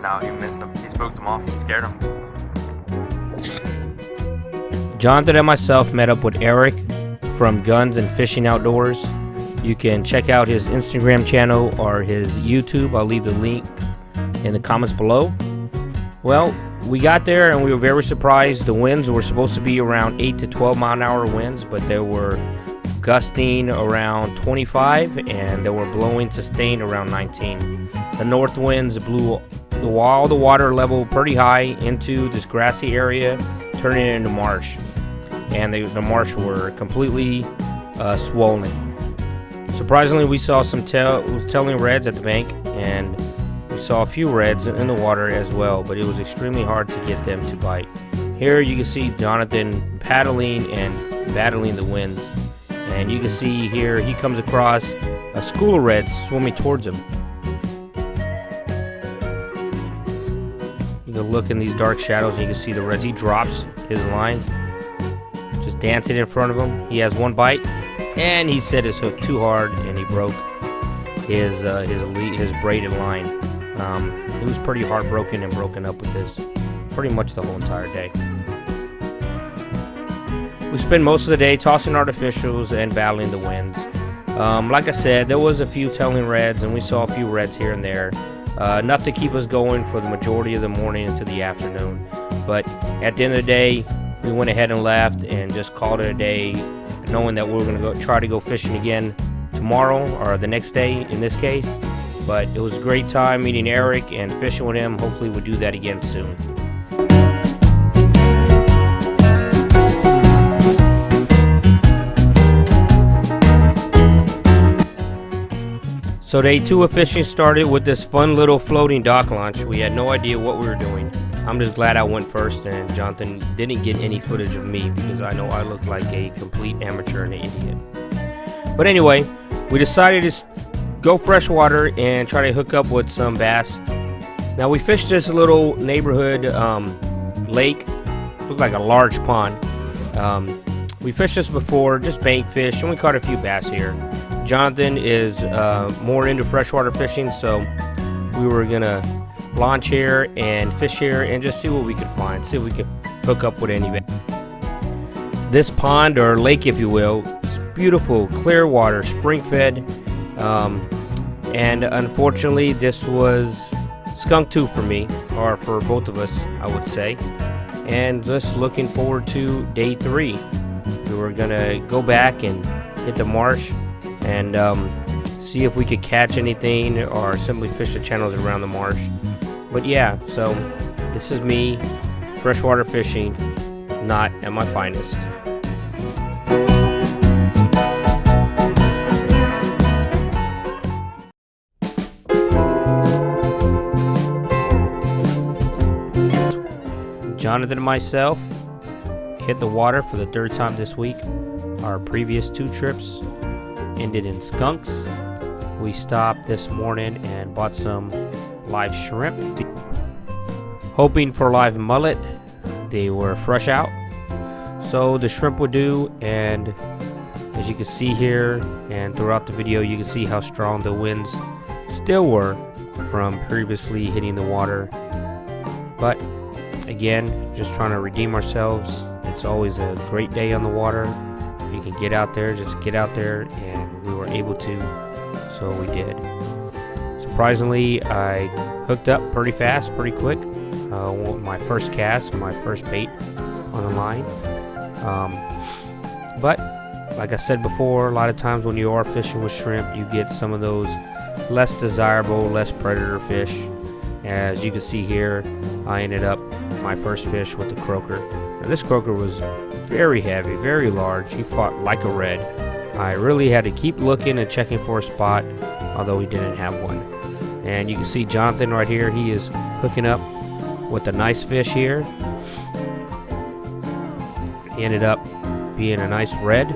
No, he missed him. He spooked him off. He scared him. Jonathan and myself met up with Eric from Guns and Fishing Outdoors. You can check out his Instagram channel or his YouTube. I'll leave the link in the comments below. Well, we got there and we were very surprised. The winds were supposed to be around 8 to 12 mile an hour winds, but they were gusting around 25 and they were blowing sustained around 19. The north winds blew all the water level pretty high into this grassy area, turning it into marsh. And the marsh were completely swollen. Surprisingly, we saw some tailing reds at the bank, and we saw a few reds in the water as well, but it was extremely hard to get them to bite. Here you can see Jonathan paddling and battling the winds. And you can see here he comes across a school of reds swimming towards him. You can look in these dark shadows and you can see the reds. He drops his line, just dancing in front of him. He has one bite, and he set his hook too hard, and he broke his braided line. He was pretty heartbroken and broken up with this pretty much the whole entire day. We spent most of the day tossing artificials and battling the winds. Like I said, there was a few tailing reds, and we saw a few reds here and there. Enough to keep us going for the majority of the morning into the afternoon. But at the end of the day, we went ahead and left and just called it a day, knowing that we were going to try to go fishing again tomorrow, or the next day in this case. But it was a great time meeting Eric and fishing with him. Hopefully we'll do that again soon. So day 2 of fishing started with this fun little floating dock launch. We had no idea what we were doing. I'm just glad I went first and Jonathan didn't get any footage of me, because I know I look like a complete amateur and an idiot. But anyway, we decided to go freshwater and try to hook up with some bass. Now we fished this little neighborhood lake. Looked like a large pond. We fished this before, just bank fish, and we caught a few bass here. Jonathan is more into freshwater fishing, so we were gonna launch here and fish here and just see what we could find, see if we could hook up with any bass. This pond, or lake if you will, is beautiful, clear water, spring fed, and unfortunately this was skunk 2 for me, or for both of us I would say, and just looking forward to day 3. We were gonna go back and hit the marsh and see if we could catch anything or simply fish the channels around the marsh. But yeah, so this is me freshwater fishing, not at my finest. Jonathan and myself hit the water for the 3rd time this week. Our previous 2 trips ended in skunks. We stopped this morning and bought some live shrimp, hoping for live mullet. They were fresh out, so the shrimp would do. And as you can see here and throughout the video, you can see how strong the winds still were from previously hitting the water. But again, just trying to redeem ourselves. It's always a great day on the water. If you can get out there, just get out there, and we were able to, so we did. Surprisingly, I hooked up pretty fast, pretty quick. My first cast, my first bait on the line. But like I said before, a lot of times when you are fishing with shrimp, you get some of those less desirable, less predator fish. As you can see here, I ended up my first fish with the croaker. Now this croaker was very heavy, very large. He fought like a red. I really had to keep looking and checking for a spot, although he didn't have one. And you can see Jonathan right here, he is hooking up with a nice fish here. He ended up being a nice red.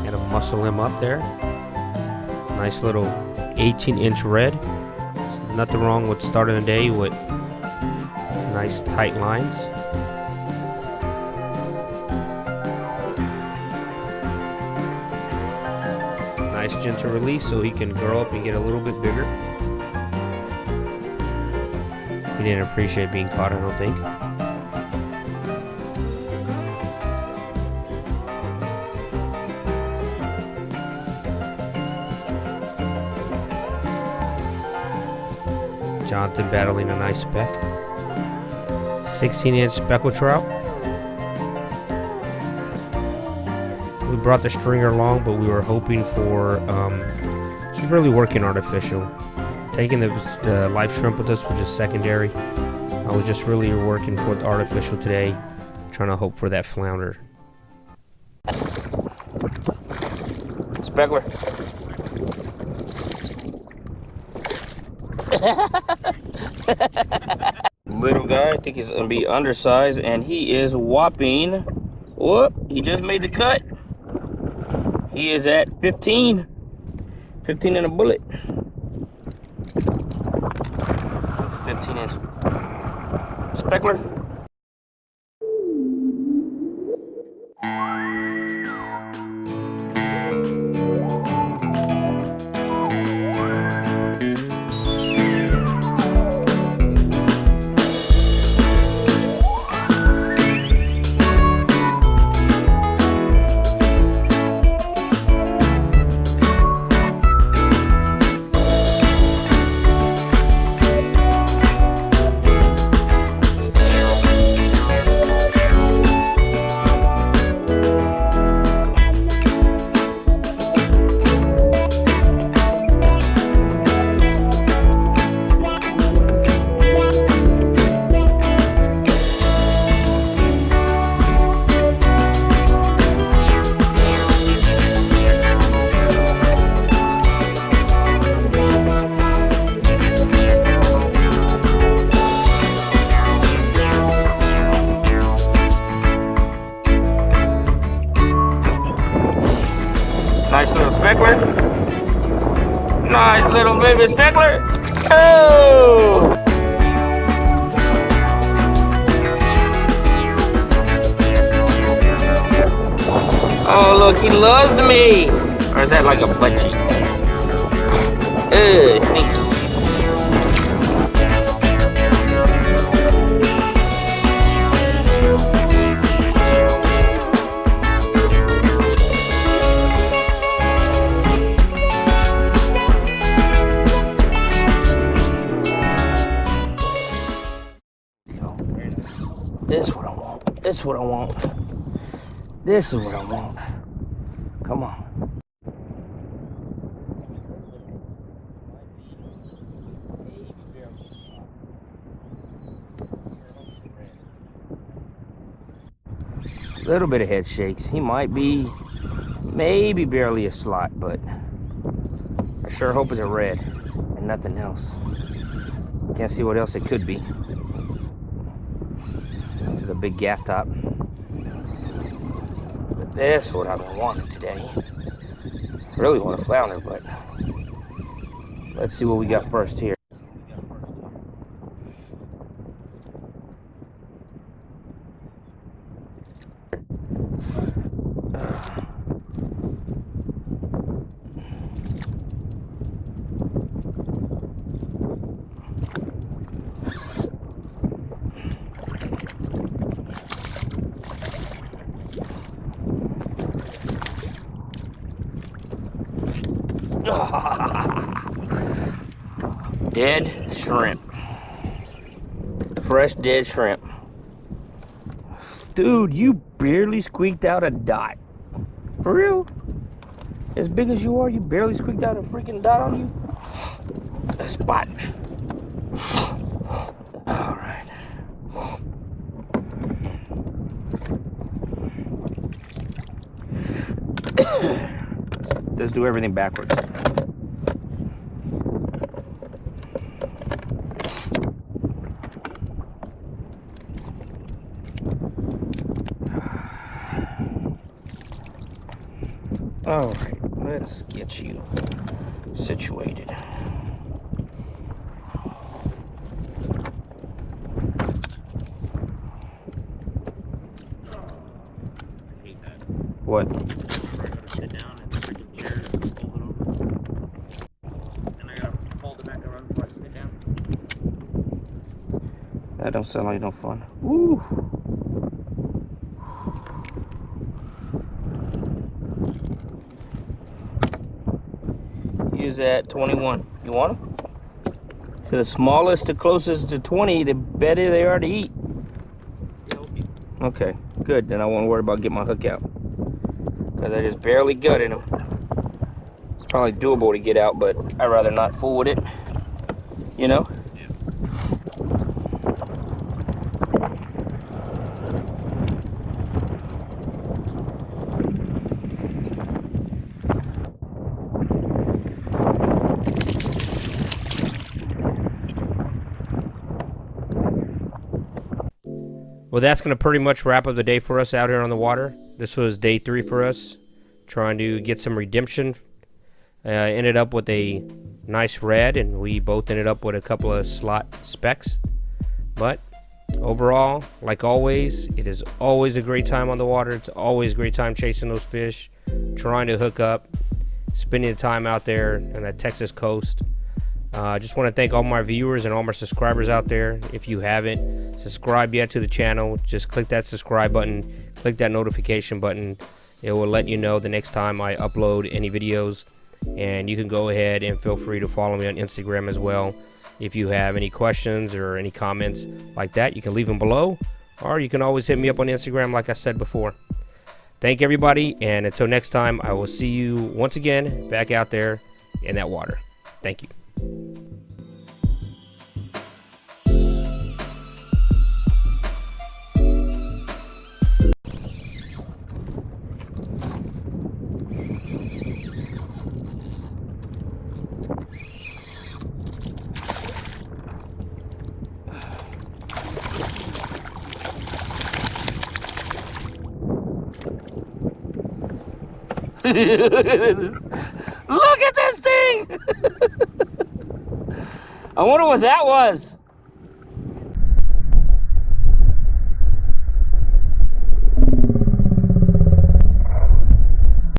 Had to muscle him up there. Nice little 18-inch red. There's nothing wrong with starting a day with nice tight lines. nice gentle release so he can grow up and get a little bit bigger. He didn't appreciate being caught, I don't think. Jonathan battling a nice speck. 16-inch speckled trout. We brought the stringer along, but we were hoping for just really working artificial. Taking the live shrimp with us was just secondary. I was just really working for the artificial today, trying to hope for that flounder. Speckler. Little guy, I think he's gonna be undersized, and he is whopping. Whoop, he just made the cut. He is at 15 in a bullet. 15-inch speckler. Nice little speckler. Nice little baby speckler. Oh! Oh, look, he loves me. Or is that like a butt cheek? Ugh, sneaky. This is what I want. This is what I want. This is what I want. Come on. Little bit of head shakes. He might be maybe barely a slot, but I sure hope it's a red and nothing else. Can't see what else it could be. This is a big gaff top. But this is what I've been wanting today. Really want a flounder, but let's see what we got first here. Dead shrimp. Fresh dead shrimp. Dude, you barely squeaked out a dot. For real? As big as you are, you barely squeaked out a freaking dot on you? A spot. Alright. Let's do everything backwards. All right, let's get you situated. What? Sit down and freaking chair and pull it over. don't sound like no fun. Woo! Use at 21. You want them? So the smallest, the closest to 20, the better they are to eat. Okay, good. Then I won't worry about getting my hook out, because I just barely gutted them. It's probably doable to get out, but I'd rather not fool with it. You know? Well, that's going to pretty much wrap up the day for us out here on the water. This was day 3 for us, trying to get some redemption. Ended up with a nice red, and we both ended up with a couple of slot specks. But overall, like always, it is always a great time on the water. It's always a great time chasing those fish, trying to hook up, spending the time out there on that Texas coast. I just want to thank all my viewers and all my subscribers out there. If you haven't subscribed yet to the channel, just click that subscribe button, click that notification button. It will let you know the next time I upload any videos. And you can go ahead and feel free to follow me on Instagram as well. If you have any questions or any comments like that, you can leave them below, or you can always hit me up on Instagram like I said before. Thank everybody, and until next time, I will see you once again back out there in that water. Thank you. Look at this thing! I wonder what that was.